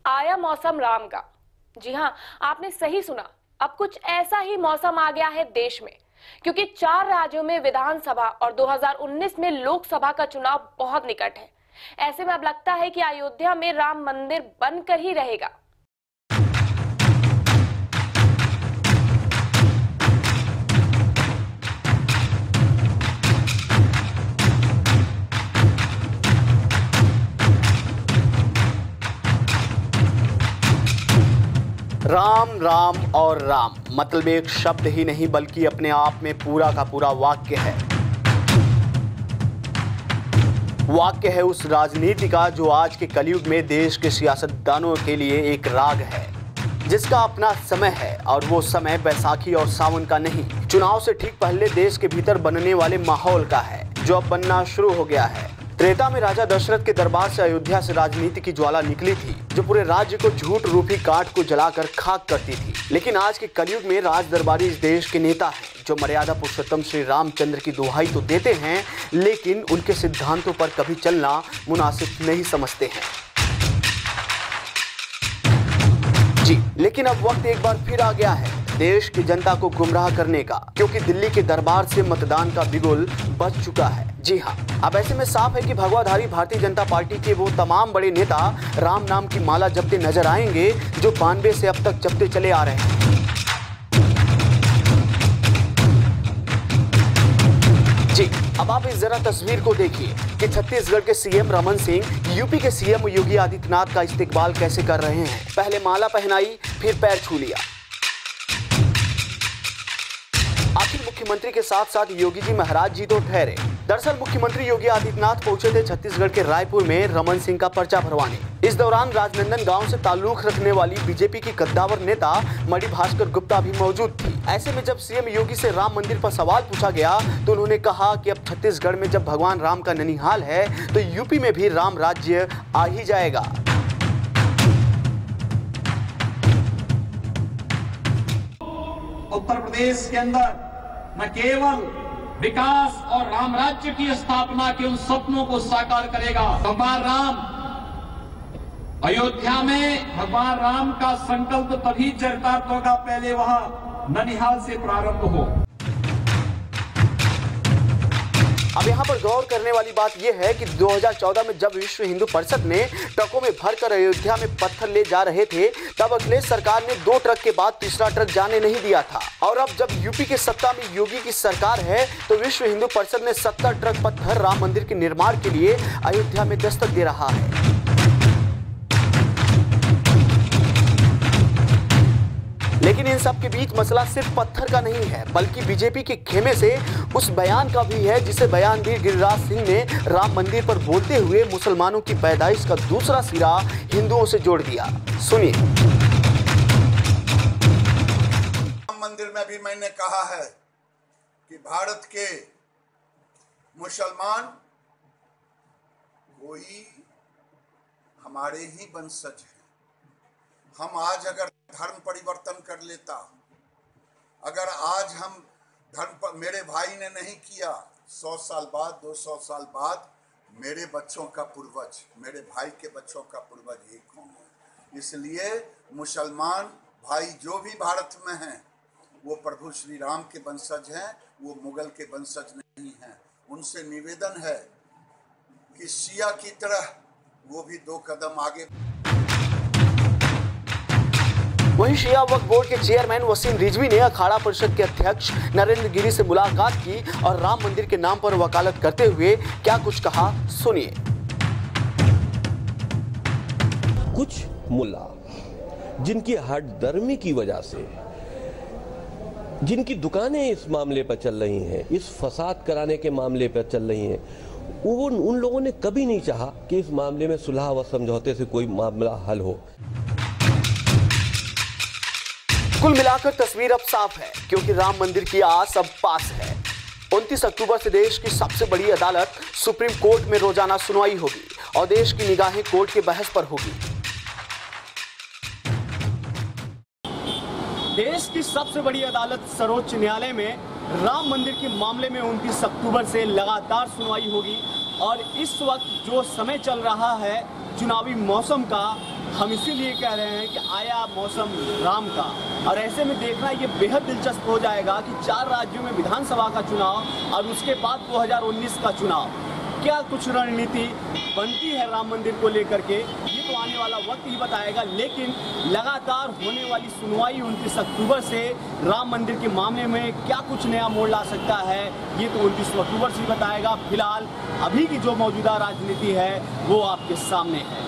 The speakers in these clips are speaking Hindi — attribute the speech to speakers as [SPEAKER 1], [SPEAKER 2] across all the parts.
[SPEAKER 1] आया मौसम राम का। जी हाँ, आपने सही सुना। अब कुछ ऐसा ही मौसम आ गया है देश में, क्योंकि 4 राज्यों में विधानसभा और 2019 में लोकसभा का चुनाव बहुत निकट है। ऐसे में अब लगता है कि अयोध्या में राम मंदिर बनकर ही रहेगा।
[SPEAKER 2] राम राम और राम मतलब एक शब्द ही नहीं बल्कि अपने आप में पूरा का पूरा वाक्य है। वाक्य है उस राजनीति का जो आज के कलयुग में देश के सियासतदानों के लिए एक राग है, जिसका अपना समय है और वो समय बैसाखी और सावन का नहीं, चुनाव से ठीक पहले देश के भीतर बनने वाले माहौल का है, जो अब बनना शुरू हो गया है। त्रेता में राजा दशरथ के दरबार से अयोध्या से राजनीति की ज्वाला निकली थी, जो पूरे राज्य को झूठ रूपी काठ को जलाकर खाक करती थी। लेकिन आज के कलयुग में राज दरबारी इस देश के नेता हैं, जो मर्यादा पुरुषोत्तम श्री रामचंद्र की दुहाई तो देते हैं, लेकिन उनके सिद्धांतों पर कभी चलना मुनासिब नहीं समझते हैं। जी, लेकिन अब वक्त एक बार फिर आ गया है देश की जनता को गुमराह करने का, क्योंकि दिल्ली के दरबार से मतदान का बिगुल बज चुका है। जी हाँ, अब ऐसे में साफ है कि भगवाधारी भारतीय जनता पार्टी के वो तमाम बड़े नेता राम नाम की माला जपते नजर आएंगे, जो 92 से अब तक जपते चले आ रहे हैं। जी, अब आप इस जरा तस्वीर को देखिए कि छत्तीसगढ़ के सीएम रमन सिंह यूपी के सीएम योगी आदित्यनाथ का इस्तेकबाल कैसे कर रहे हैं। पहले माला पहनाई, फिर पैर छू लिया। आखिर मुख्यमंत्री के साथ साथ योगी जी महाराज जी तो ठहरे। दरअसल मुख्यमंत्री योगी आदित्यनाथ पहुंचे थे छत्तीसगढ़ के रायपुर में रमन सिंह का पर्चा भरवाने। इस दौरान राजनंदन गांव से ताल्लुक रखने वाली बीजेपी की कद्दावर नेता मणि भास्कर गुप्ता भी मौजूद थी। ऐसे में जब सीएम योगी से राम मंदिर पर सवाल पूछा गया तो उन्होंने कहा कि अब छत्तीसगढ़ में जब भगवान राम का ननिहाल है तो यूपी में भी राम राज्य आ ही जाएगा।
[SPEAKER 3] उत्तर प्रदेश के अंदर न केवल विकास और राम राज्य की स्थापना के उन सपनों को साकार करेगा, भगवान राम अयोध्या में भगवान राम का संकल्प तभी चरितार्थ होगा पहले वह ननिहाल से प्रारंभ हो।
[SPEAKER 2] अब यहाँ पर गौर करने वाली बात यह है कि 2014 में जब विश्व हिंदू परिषद ने ट्रकों में भरकर अयोध्या में पत्थर ले जा रहे थे, तब अखिलेश सरकार ने 2 ट्रक के बाद तीसरा ट्रक जाने नहीं दिया था। और अब जब यूपी के सत्ता में योगी की सरकार है तो विश्व हिंदू परिषद ने 70 ट्रक पत्थर राम मंदिर के निर्माण के लिए अयोध्या में दस्तक दे रहा है। लेकिन इन सब के बीच मसला सिर्फ पत्थर का नहीं है, बल्कि बीजेपी के खेमे से उस बयान का भी है, जिसे बयानवीर गिरिराज सिंह ने राम मंदिर पर बोलते हुए मुसलमानों की पैदाइश का दूसरा सिरा हिंदुओं से जोड़ दिया। सुनिए।
[SPEAKER 4] राम मंदिर में भी मैंने कहा है कि भारत के मुसलमान वही हमारे ही वंशज हैं। हम आज अगर धर्म परिवर्तन कर लेता, अगर आज हम धर्म मेरे भाई ने नहीं किया, 100 साल बाद 200 साल बाद मेरे बच्चों का पूर्वज, मेरे भाई के बच्चों का पूर्वज एक होंगे। इसलिए मुसलमान भाई जो भी भारत में हैं वो प्रभु श्री राम के वंशज हैं, वो मुगल के वंशज नहीं हैं। उनसे निवेदन है कि शिया की तरह वो भी 2 कदम आगे।
[SPEAKER 2] वहीं शिया वक्फ बोर्ड के चेयरमैन वसीम रिजवी ने अखाड़ा परिषद के अध्यक्ष नरेंद्र गिरी से मुलाकात की और राम मंदिर के नाम पर वकालत करते हुए क्या कुछ कहा, सुनिए।
[SPEAKER 5] कुछ मुल्ला जिनकी हठधर्मी की वजह से जिनकी दुकानें इस मामले पर चल रही हैं, इस फसाद कराने के मामले पर चल रही हैं, उन लोगों ने कभी नहीं चाहा कि इस मामले में सुलह व समझौते से कोई मामला हल हो।
[SPEAKER 2] कुल मिलाकर तस्वीर अब साफ है, क्योंकि राम मंदिर की आस अब पास है। 29 अक्टूबर से देश की सबसे बड़ी अदालत सुप्रीम कोर्ट में रोजाना सुनवाई होगी और देश की निगाहें कोर्ट के बहस पर होगी।
[SPEAKER 6] देश की सबसे बड़ी अदालत सर्वोच्च न्यायालय में राम मंदिर के मामले में 29 अक्टूबर से लगातार सुनवाई होगी और इस वक्त जो समय चल रहा है चुनावी मौसम का, हम इसीलिए कह रहे हैं कि आया मौसम राम का, और ऐसे में देखना ये बेहद दिलचस्प हो जाएगा कि 4 राज्यों में विधानसभा का चुनाव और उसके बाद 2019 का चुनाव, क्या कुछ रणनीति बनती है राम मंदिर को लेकर के, ये तो आने वाला वक्त ही बताएगा। लेकिन लगातार होने वाली सुनवाई 29 अक्टूबर से राम मंदिर के मामले में क्या कुछ नया मोड़ ला सकता है, ये तो 29 अक्टूबर से ही बताएगा। फिलहाल अभी की जो मौजूदा राजनीति है वो आपके सामने है।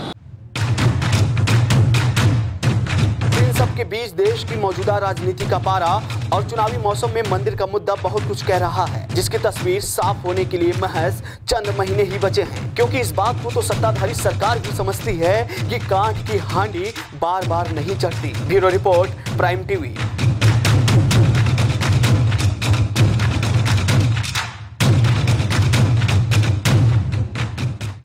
[SPEAKER 2] सबके बीच देश की मौजूदा राजनीति का पारा और चुनावी मौसम में मंदिर का मुद्दा बहुत कुछ कह रहा है, जिसकी तस्वीर साफ होने के लिए महज चंद महीने ही बचे हैं। क्योंकि इस बात को तो सत्ताधारी सरकार भी समझती है कि कांट की हांडी बार बार नहीं चढ़ती। Bureau report, prime TV.